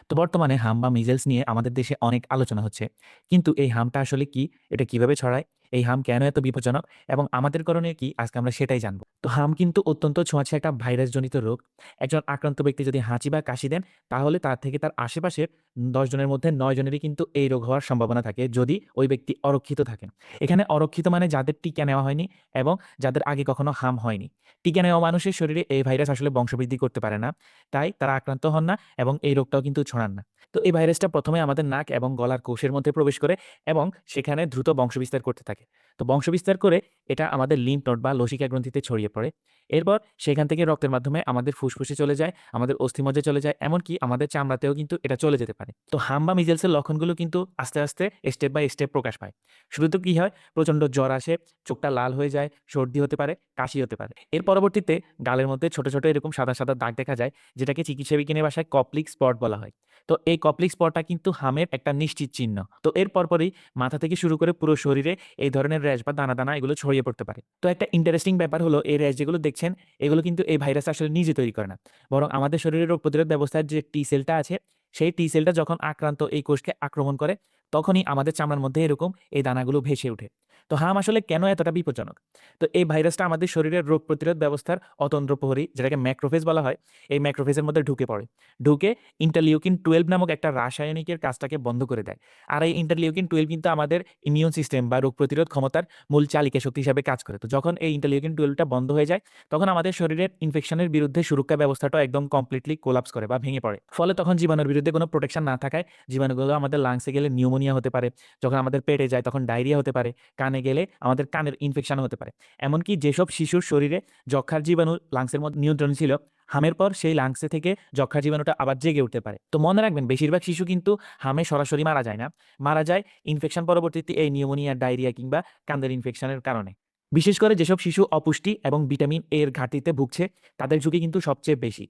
তো বর্তমানে হাম বা মিজেলস নিয়ে আমাদের দেশে অনেক আলোচনা হচ্ছে। কিন্তু এই হামটা আসলে কি? এটা কিভাবে ছড়ায়? এই হাম কেন এত বিপজ্জনক? এবং আমাদের করণীয় কি? আজকে আমরা সেটাই জানব। তো হাম কিন্তু অত্যন্ত ছোঁয়াচে একটা ভাইরাসজনিত রোগ। একজন আক্রান্ত ব্যক্তি যদি হাঁচি বা কাশি দেন, তাহলে তার থেকে তার আশেপাশের ১০ জনের মধ্যে ৯ জনেরই কিন্তু এই রোগ হওয়ার সম্ভাবনা থাকে, যদি ওই ব্যক্তি অরক্ষিত থাকেন। এখানে অরক্ষিত মানে যাদের টিকা নেওয়া হয়নি এবং যাদের আগে কখনো হাম হয়নি। টিকা নেওয়া মানুষের শরীরে এই ভাইরাস আসলে বংশবৃদ্ধি করতে পারে না। তাই তারা আক্রান্ত হন না এবং এই রোগটাও কিন্তু ছড়ান না। তো এই ভাইরাসটা ১ম এ আমাদের নাক এবং গলার কোষের মধ্যে প্রবেশ করে এবং সেখানে দ্রুত বংশবিস্তার করতে থাকে। তো বংশবিস্তার করে এটা আমাদের লিম্ফ নোড বা লসিকা গ্রন্থিতে ছড়িয়ে পড়ে। এরপর সেখান থেকে রক্তের মাধ্যমে আমাদের ফুসফুসে চলে যায়, আমাদের অস্থিমজ্জায় চলে যায়, এমনকি আমাদের চামড়াতেও কিন্তু এটা চলে যেতে পারে। তো হাম বা মিজেলসের লক্ষণগুলো কিন্তু আস্তে, আস্তে স্টেপ বাই স্টেপ প্রকাশ পায়। শুরুতে কি হয়? প্রচণ্ড জ্বর আসে, চোখটা লাল হয়ে যায়, সর্দি হতে পারে, কাশি হতে পারে। এর পরবর্তীতে গালের মধ্যে ছোট, ছোট এরকম সাদা, সাদা দাগ দেখা যায়, যেটাকে চিকিৎসা বিজ্ঞানের ভাষায় কপ্লিক স্পট বলা হয়। তো এই কপ্লিক স্পটটা কিন্তু হামের একটা নিশ্চিত চিহ্ন। তো এর পরপরই মাথা থেকে শুরু করে পুরো শরীরে এই ধরনের র‍্যাশ বা দানা, দানা এগুলো ছড়িয়ে পড়তে পারে। তো একটা ইন্টারেস্টিং ব্যাপার হলো, এই র‍্যাশ যেগুলো দেখছেন, এগুলো কিন্তু এই ভাইরাস আসলে নিজে তৈরি করে না। বরং আমাদের শরীরের রোগ প্রতিরোধ ব্যবস্থার যে টি সেলটা আছে, সেই টি সেলটা যখন আক্রান্ত এই কোষকে আক্রমণ করে, তখনই আমাদের চামড়ার মধ্যে এরকম এই দানাগুলো ভেসে ওঠে। তো হাম আসলে কেন এতটা বিপজ্জনক? তো এই ভাইরাসটা আমাদের শরীরের রোগ প্রতিরোধ ব্যবস্থার অতন্দ্র প্রহরী, যেটাকে ম্যাক্রোফেজ বলা হয়, এই ম্যাক্রোফেজের মধ্যে ঢুকে পড়ে। ঢুকে ইন্টারলিউকিন 12 নামক একটা রাসায়নিকের কাজটাকে বন্ধ করে দেয়। আর এই ইন্টারলিউকিন 12 কিন্তু আমাদের ইমিউন সিস্টেম বা রোগ প্রতিরোধ ক্ষমতার মূল চালিকা শক্তি হিসেবে কাজ করে। তো যখন এই ইন্টারলিউকিন 12 টা বন্ধ হয়ে যায়, তখন আমাদের শরীরের ইনফেকশনের বিরুদ্ধে সুরক্ষা ব্যবস্থাটাও একদম কমপ্লিটলি কোলাপস করে বা ভেঙে পড়ে। ফলে তখন জীবাণুর বিরুদ্ধে কোনো প্রোটেকশন না থাকায় জীবাণুগুলো আমাদের লাংসে গেলে নিউমোনিয়া হতে পারে। যখন আমাদের পেটে যায় তখন ডায়রিয়া হতে পারে। কানে গেলে আমাদের কানের ইনফেকশনও হতে পারে। এমনকি যেসব শিশুর শরীরে যক্ষ্মার জীবাণু লাংসের মধ্যে নিয়ন্ত্রণ ছিল, হামের পর সেই লাংসে থেকে যক্ষ্মার জীবাণুটা আবার জেগে উঠতে পারে। তো মনে রাখবেন, বেশিরভাগ শিশু কিন্তু হামে সরাসরি মারা যায় না। মারা যায় ইনফেকশন পরবর্তীতে এই নিউমোনিয়া, ডায়রিয়া কিংবা কানের ইনফেকশনের কারণে। বিশেষ করে যেসব শিশু অপুষ্টি এবং ভিটামিন এ এর ঘাটতিতে ভুগছে, তাদের ঝুঁকি কিন্তু সবচেয়ে বেশি।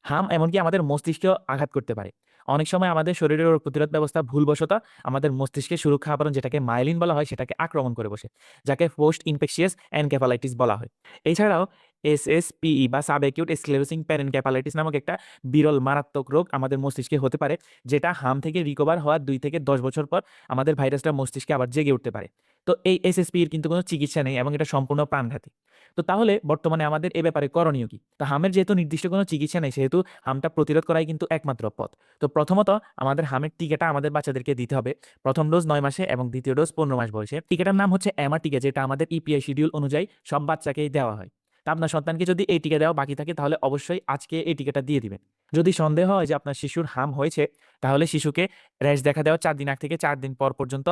হাম এমনকি আমাদের মস্তিষ্কেও আঘাত করতে পারে। অনেক সময় আমাদের শরীরের রোগ প্রতিরোধ ব্যবস্থা ভুলবশত আমাদের মস্তিষ্কের সুরক্ষা আবরণ, যেটাকে মাইলিন বলা হয়, সেটাকে আক্রমণ করে বসে, যাকে পোস্ট ইনফেকশিয়াস এনকেফালাইটিস বলা হয়। এছাড়াও এসএসপিই বা সাব অ্যাকিউট স্ক্লেরোসিং প্যারেনকেফালাইটিস নামক একটা বিরল মারাত্মক রোগ আমাদের মস্তিষ্কে হতে পারে, যেটা হাম থেকে রিকভার হওয়ার ২ থেকে ১০ বছর পর আমাদের ভাইরাসটা মস্তিষ্কে আবার জেগে উঠতে পারে। তো এই এসএসপি এর কিন্তু কোনো চিকিৎসা নেই এবং এটা সম্পূর্ণ প্রাণঘাতী। তো তাহলে বর্তমানে আমাদের এ ব্যাপারে করণীয় কি? তো হামের যেহেতু নির্দিষ্ট কোনো চিকিৎসা নেই, সেহেতু হামটা প্রতিরোধ করাই কিন্তু একমাত্র পথ। তো প্রথমত আমাদের হামের টিকাটা আমাদের বাচ্চাদেরকে দিতে হবে। ১ম ডোজ ৯ মাসে এবং দ্বিতীয় ডোজ ১৫ মাস বয়সে। টিকাটার নাম হচ্ছে এমআর টিকা, যেটা আমাদের ইপিআই শিডিউল অনুযায়ী সব বাচ্চাকেই দেওয়া হয়। তা আপনার সন্তানকে যদি এই টিকা দেওয়া বাকি থাকে, তাহলে অবশ্যই আজকে এই টিকাটা দিয়ে দিবেন। যদি সন্দেহ হয় যে আপনার শিশুর হাম হয়েছে, তাহলে শিশুকে র‍্যাশ দেখা দেওয়ার ৪ দিন আগ থেকে ৪ দিন পর পর্যন্ত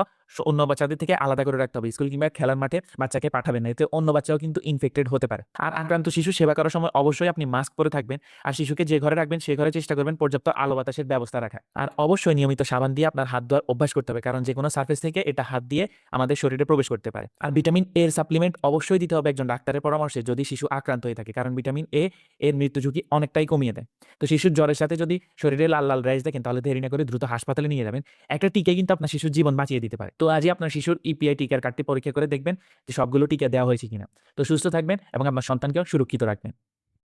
অন্য বাচ্চাদের থেকে আলাদা করে রাখতে হবে। স্কুল কিংবা খেলার মাঠে বাচ্চাকে পাঠাবেন না। এতে অন্য বাচ্চাও কিন্তু ইনফেক্টেড হতে পারে। আর আক্রান্ত শিশু সেবা করার সময় অবশ্যই আপনি মাস্ক পরে থাকবেন। আর শিশুকে যে ঘরে রাখবেন, সে ঘরে চেষ্টা করবেন পর্যাপ্ত আলো বাতাসের ব্যবস্থা রাখার। আর অবশ্যই নিয়মিত সাবান দিয়ে আপনার হাত ধোয়ার অভ্যাস করতে হবে। কারণ যেকোনো সারফেস থেকে এটা হাত দিয়ে আমাদের শরীরে প্রবেশ করতে পারে। আর ভিটামিন এ এর সাপ্লিমেন্ট অবশ্যই দিতে হবে একজন ডাক্তারের পরামর্শে, যদি শিশু আক্রান্ত হয়ে থাকে। কারণ ভিটামিন এ এর মৃত্যু ঝুঁকি অনেকটাই কমিয়ে দেয়। তো শিশুর জ্বরের সাথে যদি শরীরে লাল, লাল র‍্যাশ দেখেন, তাহলে দেরি না করে দ্রুত হাসপাতালে নিয়ে যাবেন। একটা টিকা কিন্তু আপনার শিশুর জীবন বাঁচিয়ে দিতে পারে। তো আজই আপনার শিশুর ইপিআই টিকার কার্ডটি পরীক্ষা করে দেখবেন যে সবগুলো টিকা দেওয়া হয়েছে কিনা। তো সুস্থ থাকবেন এবং আপনার সন্তানকেও সুরক্ষিত রাখবেন।